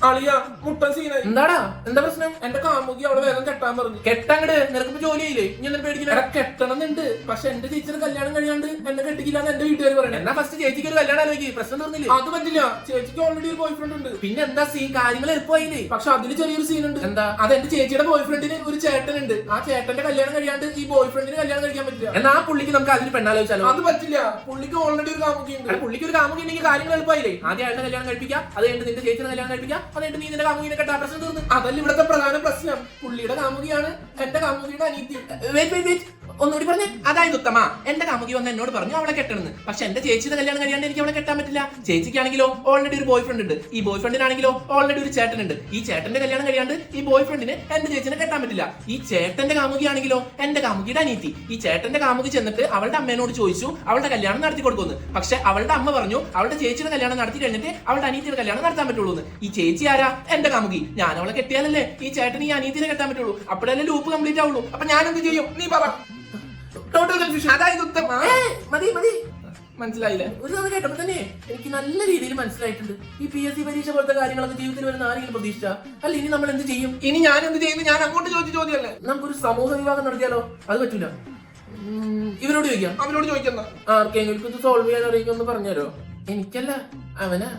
അളിയ മുട്ടൻ സീനായി. എന്താടാ എന്താ പ്രശ്നം? എന്റെ കാമുകി അവളെ വേഗം കെട്ടാൻ പറഞ്ഞു. കെട്ടാങ്ങട് നിനക്ക് ജോലിയില്ലേ? ഇനി എന്തിനു പേടിക്കുന്ന? കെട്ടണമെന്നുണ്ട്, പക്ഷെ എന്റെ ചേച്ചിയുടെ കല്യാണം കഴിയാണ്ട് എന്നെ കെട്ടിക്കില്ലാന്ന് എന്റെ വീട്ടുകാർ പറയണേ. എന്നാ ഫസ്റ്റ് ചേച്ചിക്ക് ഒരു കല്യാണം ആലോചിക്കും. പ്രശ്നം തീർന്നില്ലേ? അത് പറ്റില്ല, ചേച്ചിക്ക് ഓൾറെഡി ഒരു ബോയ് ഫ്രണ്ട് ഉണ്ട്. പിന്നെ എന്താ സീൻ? കാര്യങ്ങൾ എളുപ്പമായില്ലേ? പക്ഷെ അതിൽ ചെറിയൊരു സീൻ ഉണ്ട്. എന്താ? അത് എന്റെ ചേച്ചിയുടെ ബോയ് ഫ്രണ്ടിന് ഒരു ചേട്ടനുണ്ട്. ആ ചേട്ടന്റെ കല്യാണം കഴിയാണ്ട് ഈ ബോയ് ഫ്രണ്ടിന് കല്യാണം കഴിക്കാൻ പറ്റില്ല. എന്നാ ആ പുള്ളിക്ക് നമുക്ക് അതിന് പെണ്ണാലോചിച്ചാലോ? അത് പറ്റില്ല, പുള്ളിക്ക് ഓൾറെഡി ഒരു കാമുകി ഉണ്ട്. പുള്ളിക്ക് ഒരു കാമുകി ഉണ്ടെങ്കിൽ കാര്യങ്ങൾ എളുപ്പമായില്ലേ? ആദ്യം അയാളുടെ കല്യാണം കഴിപ്പിക്കാം, അത് കഴിഞ്ഞിട്ട് നിന്റെ ചേച്ചിയുടെ കല്യാണം കഴിപ്പിക്കാം, അത് കഴിഞ്ഞിട്ട് നീ നിന്റെ കാമുകിനെ കെട്ടാ. പ്രശ്നം തീർന്നു. അതല്ല ഇവിടുത്തെ പ്രധാന പ്രശ്നം. പുള്ളിയുടെ കാമുകിയാണ് എന്റെ കാമുകിയുടെ അനീതി. ഒന്നുകൂടി പറഞ്ഞേ. അതായത് ഉത്തമ, എന്റെ കാമുകി വന്ന് എന്നോട് പറഞ്ഞു അവളെ കെട്ടണമെന്ന്. പക്ഷെ എന്റെ ചേച്ചിയുടെ കല്യാണം കഴിയാണ്ട് എനിക്ക് അവളെ കെട്ടാൻ പറ്റില്ല. ചേച്ചിക്കാണെങ്കിലോ ഓൾറെഡി ഒരു ബോയ് ഫ്രണ്ട് ഉണ്ട്. ഈ ബോയ് ഫ്രണ്ടിനാണെങ്കിലോ ഓൾറെഡി ഒരു ചേട്ടനുണ്ട്. ഈ ചേട്ടന്റെ കല്യാണം കഴിയാണ്ട് ഈ ബോയ് ഫ്രണ്ടിന് എന്റെ ചേച്ചിനെ കെട്ടാൻ പറ്റില്ല. ഈ ചേട്ടന്റെ കാമുകിയാണെങ്കിലോ എന്റെ കാമുകിയുടെ അനീതി. ഈ ചേട്ടന്റെ കാമുകി ചെന്നിട്ട് അവളുടെ അമ്മേനോട് ചോദിച്ചു അവളുടെ കല്യാണം നടത്തി കൊടുക്കുമെന്ന്. പക്ഷെ അവളുടെ അമ്മ പറഞ്ഞു അവളുടെ ചേച്ചിയുടെ കല്യാണം നടത്തി കഴിഞ്ഞിട്ട് അവളുടെ അനീതിയുടെ കല്യാണം നടത്താൻ പറ്റുള്ളൂ എന്ന്. ഈ ചേച്ചി ആരാ? എന്റെ കാമുകി. ഞാൻ അവളെ കെട്ടിയാലല്ലേ ഈ ചേട്ടന് ഈ അനീതിനെ കെട്ടാൻ പറ്റുള്ളൂ. അപ്പോഴല്ലേ ലൂപ്പ് കംപ്ലീറ്റ് ആവുള്ളൂ. അപ്പൊ ഞാൻ എന്ത് ചെയ്യും? നീ പറ. Total confusion. അതായത് ഉത്തമ, മതി മതി, മനസ്സിലായില്ലേ? ഒരു തവണ കേട്ടപ്പോ തന്നെ എനിക്ക് നല്ല രീതിയിൽ മനസ്സിലായിട്ടുണ്ട്. ഈ PSC പരീക്ഷ പോലത്തെ കാര്യങ്ങളൊക്കെ ജീവിതത്തിൽ വരുന്ന ആരെങ്കിലും പ്രതീക്ഷിച്ച? അല്ല, ഇനി നമ്മൾ എന്ത് ചെയ്യും? ഇനി ഞാൻ എന്ത് ചെയ്യുന്നു? ഞാൻ അങ്ങോട്ട് ചോദിച്ച ചോദ്യമല്ലേ? നമുക്കൊരു സമൂഹ വിവാഹം നടത്തിയാലോ? അത് പറ്റൂല. ഇവരോട് ചോദിക്കാം. അവനോട് ചോദിക്കുന്ന ആർക്കെങ്കിലും ഇത് സോൾവ് ചെയ്യാൻ അറിയിക്കുമെന്ന് പറഞ്ഞാലോ? എനിക്കല്ല, അവനാ.